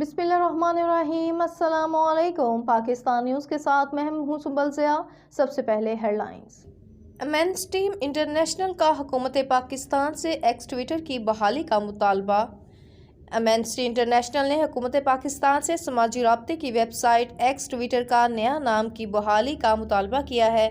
बिस्मिल्लाहिर्रहमानिर्रहीम। अस्सलाम वालेकुम। पाकिस्तान न्यूज़ के साथ मैं हूं सुंबल ज़िया। सबसे पहले हेडलाइंस। एमनेस्टी इंटरनेशनल का हुकूमत पाकिस्तान से एक्स ट्विटर की बहाली का मुतालबा। एमनेस्टी इंटरनेशनल ने हुकूमत पाकिस्तान से समाजी राब्ते की वेबसाइट एक्स ट्विटर का नया नाम की बहाली का मुतालबा किया है।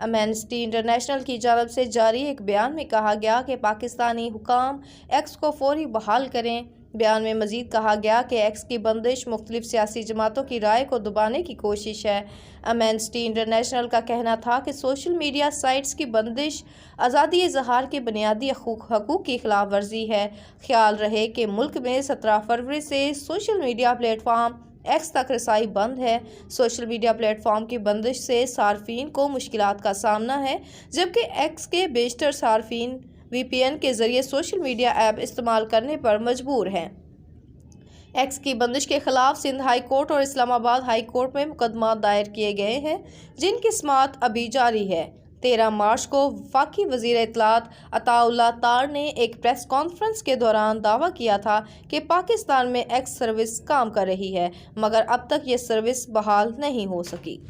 एमनेस्टी इंटरनेशनल की जानब से जारी एक बयान में कहा गया कि पाकिस्तानी हुकाम एक्स को फौरी बहाल करें। बयान में मजीद कहा गया कि एक्स की बंदिश मुख्तलिफ सियासी जमातों की राय को दबाने की कोशिश है। एमनेस्टी इंटरनेशनल का कहना था कि सोशल मीडिया साइट्स की बंदिश आज़ादी इज़हार के बुनियादी हकूक़ की खिलाफ वर्जी है। ख्याल रहे कि मुल्क में 17 फरवरी से सोशल मीडिया प्लेटफार्म एक्स तक रसाई बंद है। सोशल मीडिया प्लेटफॉर्म की बंदिश से सार्फिन को मुश्किलात का सामना है, जबकि एक्स के बेशतर सार्फिन VPN के जरिए सोशल मीडिया ऐप इस्तेमाल करने पर मजबूर हैं। एक्स की बंदिश के खिलाफ सिंध हाई कोर्ट और इस्लामाबाद हाई कोर्ट में मुकदमा दायर किए गए हैं, जिनकी समाअत अभी जारी है। 13 मार्च को वफाकी वज़ीर इत्तलात अताउल्लाह तार ने एक प्रेस कॉन्फ्रेंस के दौरान दावा किया था कि पाकिस्तान में एक्स सर्विस काम कर रही है, मगर अब तक ये सर्विस बहाल नहीं हो सकी।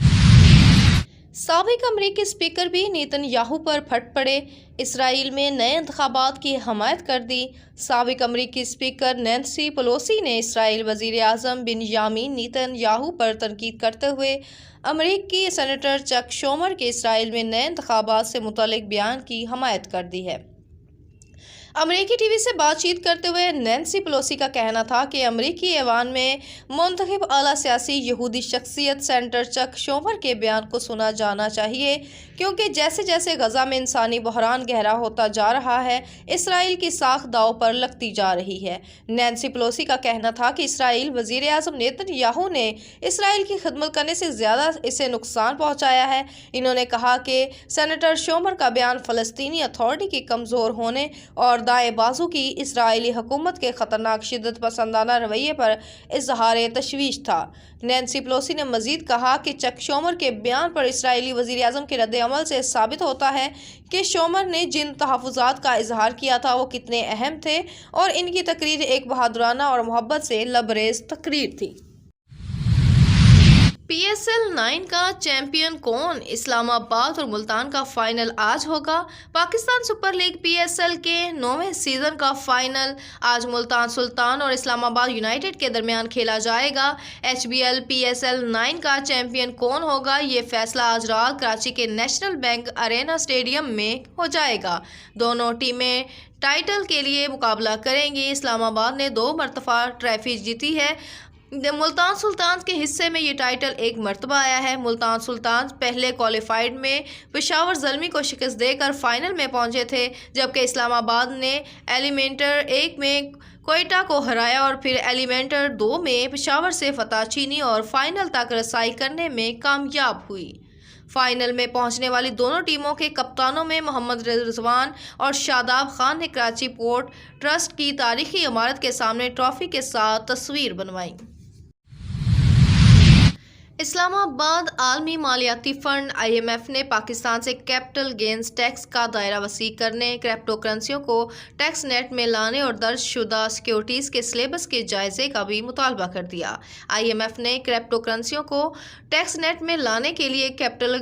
साबिक अमरीकी स्पीकर भी नेतन्याहू पर फट पड़े। इसराइल में नए इंतखाबात की हमायत कर दी। साबिक अमरीकी स्पीकर नैन्सी पेलोसी ने इसराइल वज़ीर आज़म बिन्यामीन नेतन्याहू पर तनकीद करते हुए अमरीकी सेनेटर चक शूमर के इसराइल में नए इंतखाबात से मुतल्लिक बयान की हमायत कर दी है। अमरीकी टीवी से बातचीत करते हुए नैन्सी पेलोसी का कहना था कि अमरीकी ऐवान में मुंतखब आला सियासी यहूदी शख्सियत सेनेटर चक शूमर के बयान को सुना जाना चाहिए, क्योंकि जैसे जैसे गजा में इंसानी बहरान गहरा होता जा रहा है, इसराइल की साख दाव पर लगती जा रही है। नैन्सी पेलोसी का कहना था कि इसराइल वज़ीर आज़म नेतन्याहू ने इसराइल की खिदमत करने से ज़्यादा इसे नुकसान पहुँचाया है। इन्होंने कहा कि सेनेटर शूमर का बयान फ़लस्तीनी अथॉरिटी के कमज़ोर होने और दाएं बाजू की इसराइली हुकूमत के खतरनाक शिद्दत पसंदाना रवैये पर इजहार तशवीश था। नैन्सी पेलोसी ने मजीद कहा कि चक शूमर के बयान पर इसराइली वज़ीर आज़म के रद्द अमल से साबित होता है कि शूमर ने जिन तहफ़्फ़ुज़ात का इजहार किया था वो कितने अहम थे, और इनकी तकरीर एक बहादुराना और मोहब्बत से लबरेज़ तकरीर थी। PSL 9 का चैंपियन कौन? इस्लामाबाद और मुल्तान का फाइनल आज होगा। पाकिस्तान सुपर लीग PSL के 9वें सीज़न का फाइनल आज मुल्तान सुल्तान और इस्लामाबाद यूनाइटेड के दरमियान खेला जाएगा। HBL PSL 9 का चैंपियन कौन होगा, ये फैसला आज रात कराची के नेशनल बैंक अरेना स्टेडियम में हो जाएगा। दोनों टीमें टाइटल के लिए मुकाबला करेंगी। इस्लामाबाद ने 2 मरतबा ट्रॉफी जीती है। मुल्तान सुल्तान के हिस्से में ये टाइटल एक मरतबा आया है। मुल्तान सुल्तान पहले क्वालिफाइड में पेशावर ज़ल्मी को शिकस्त देकर फाइनल में पहुंचे थे, जबकि इस्लामाबाद ने एलिमेंटर 1 में कोयटा को हराया और फिर एलिमेंटर 2 में पेशावर से फतह छीनी और फाइनल तक रसाई करने में कामयाब हुई। फाइनल में पहुंचने वाली दोनों टीमों के कप्तानों में मोहम्मद रिजवान और शादाब खान ने कराची पोर्ट ट्रस्ट की तारीखी इमारत के सामने ट्रॉफी के साथ तस्वीर बनवाई। इस्लामाबाद आलमी मालियाती फ़ंड IMF ने पाकिस्तान से कैपिटल गेंस टैक्स का दायरा वसी करने, क्रिप्टो करेंसियों को टैक्स नेट में लाने और दर्ज शुदा सिक्योरिटीज़ के सिलेबस के जायजे का भी मुतालबा कर दिया। IMF ने क्रिप्टो करेंसियों को टैक्स नेट में लाने के लिए कैपिटल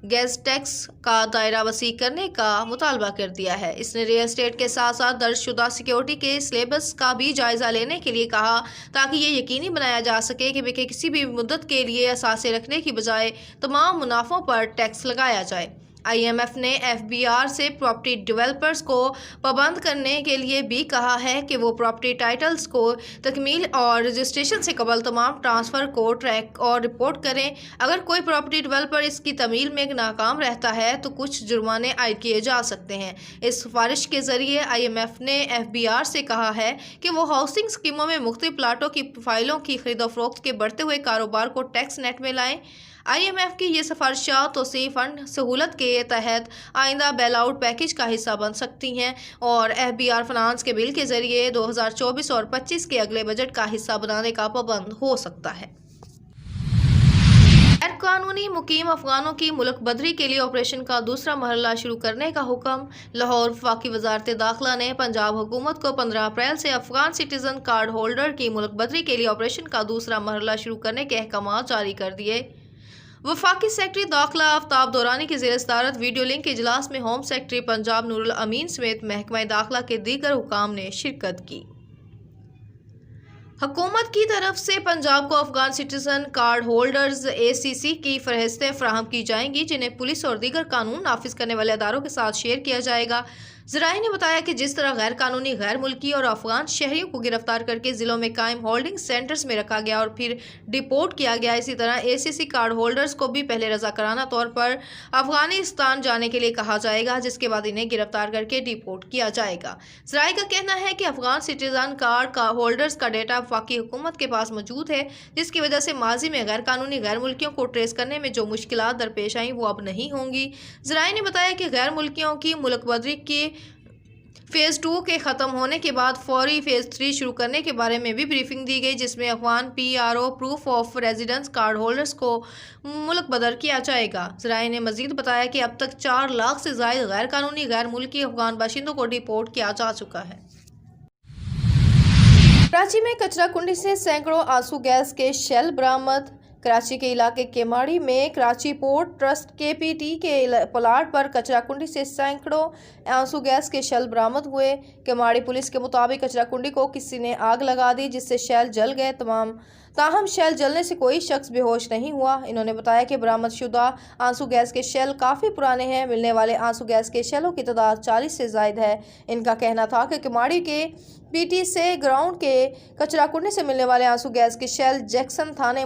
गेंस टैक्स का दायरा वसी करने का मुतालबा कर दिया है। इसने रियल एस्टेट के साथ साथ दर्ज शुदा सिक्योरिटी के सिलेबस का भी जायज़ा लेने के लिए कहा, ताकि ये यकीनी बनाया जा सके कि वे किसी भी मुद्दत के लिए असासे रखने की बजाय तमाम मुनाफों पर टैक्स लगाया जाए। IMF ने FBR से प्रॉपर्टी डेवलपर्स को पाबंद करने के लिए भी कहा है कि वो प्रॉपर्टी टाइटल्स को तकमील और रजिस्ट्रेशन से कबल तमाम ट्रांसफ़र को ट्रैक और रिपोर्ट करें। अगर कोई प्रॉपर्टी डेवलपर इसकी तमील में नाकाम रहता है तो कुछ जुर्माने आयद किए जा सकते हैं। इस सिफारिश के ज़रिए IMF ने FBR से कहा है कि वो हाउसिंग स्कीमों में मुख्तलिफ प्लाटों की फाइलों की खरीदो फरोख्त के बढ़ते हुए कारोबार को टैक्स नेट में लाएँ। IMF की ये सिफारिशात तोसी फंड सहूलत के तहत आइंदा बेल आउट पैकेज का हिस्सा बन सकती हैं और FBR फाइनेंस के बिल के ज़रिए 2024 और 25 के अगले बजट का हिस्सा बनाने का पाबंद हो सकता है। गैर कानूनी मुकीम अफगानों की मुल्क बदरी के लिए ऑपरेशन का दूसरा मरहला शुरू करने का हुक्म। लाहौर। वफाकी वजारत दाखिला ने पंजाब हुकूमत को 15 अप्रैल से अफगान सिटीजन कार्ड होल्डर की मुल्क बदरी के लिए ऑपरेशन का दूसरा मरहला शुरू करने के अहकाम जारी कर दिए। वफाकी सेक्रेटरी दाखिला आफ्ताब दौरानी की ज़ेर सदारत वीडियो लिंक इजलास में होम सेक्रेटरी पंजाब नूरुल अमीन समेत महकमा दाखिला के दीगर हुकाम ने शिरकत की। हुकूमत की तरफ से पंजाब को Afghan citizen card holders ACC की फहरिस्तें फराहम की जाएंगी, जिन्हें पुलिस और दीगर कानून नाफिज करने वाले अदारों के साथ शेयर किया जाएगा। ज़राए ने बताया कि जिस तरह गैर कानूनी, गैर मुल्की और अफगान शहरियों को गिरफ्तार करके ज़िलों में कायम होल्डिंग सेंटर्स में रखा गया और फिर डिपोर्ट किया गया, इसी तरह ACC कार्ड होल्डर्स को भी पहले रज़ाकाराना तौर पर अफगानिस्तान जाने के लिए कहा जाएगा, जिसके बाद इन्हें गिरफ्तार करके डिपोर्ट किया जाएगा। ज़राए का कहना है कि अफगान सिटीजन कार्ड होल्डर्स का डेटा वफाकी हुकूमत के पास मौजूद है, जिसकी वजह से माजी में गैर कानूनी, गैर मुल्कियों को ट्रेस करने में जो मुश्किलात दरपेश आई वो अब नहीं होंगी। ज़राए ने बताया कि गैर मुल्कियों की मुल्क बदरी के फेज़ 2 के ख़त्म होने के बाद फौरी फेज़ 3 शुरू करने के बारे में भी ब्रीफिंग दी गई, जिसमें Afghan PRO proof of residence card holders को मुल्क बदर किया जाएगा। ज़राए ने मज़ीद बताया कि अब तक 4 लाख से ज़ायद गैर कानूनी, गैर मुल्की अफगान बाशिंदों को डिपोर्ट किया जा चुका है। कराची में कचरा कुंडी से सैकड़ों आंसू गैस के शेल बरामद। कराची के इलाके केमाड़ी में कराची पोर्ट ट्रस्ट KPT के प्लाट पर कचरा कुंडी से सैकड़ों आंसू गैस के शेल बरामद हुए। केमाड़ी पुलिस के मुताबिक कचरा कुंडी को किसी ने आग लगा दी, जिससे शेल जल गए। ताहम शेल जलने से कोई शख्स बेहोश नहीं हुआ। इन्होंने बताया कि बरामद शुदा आंसू गैस के शेल काफ़ी पुराने हैं। मिलने वाले आंसू गैस के शेलों की तादाद 40 से ज़ायद है। इनका कहना था कि केमाड़ी के PT से ग्राउंड के कचरा कुंडी से मिलने वाले आंसू गैस के शेल जैक्सन थाने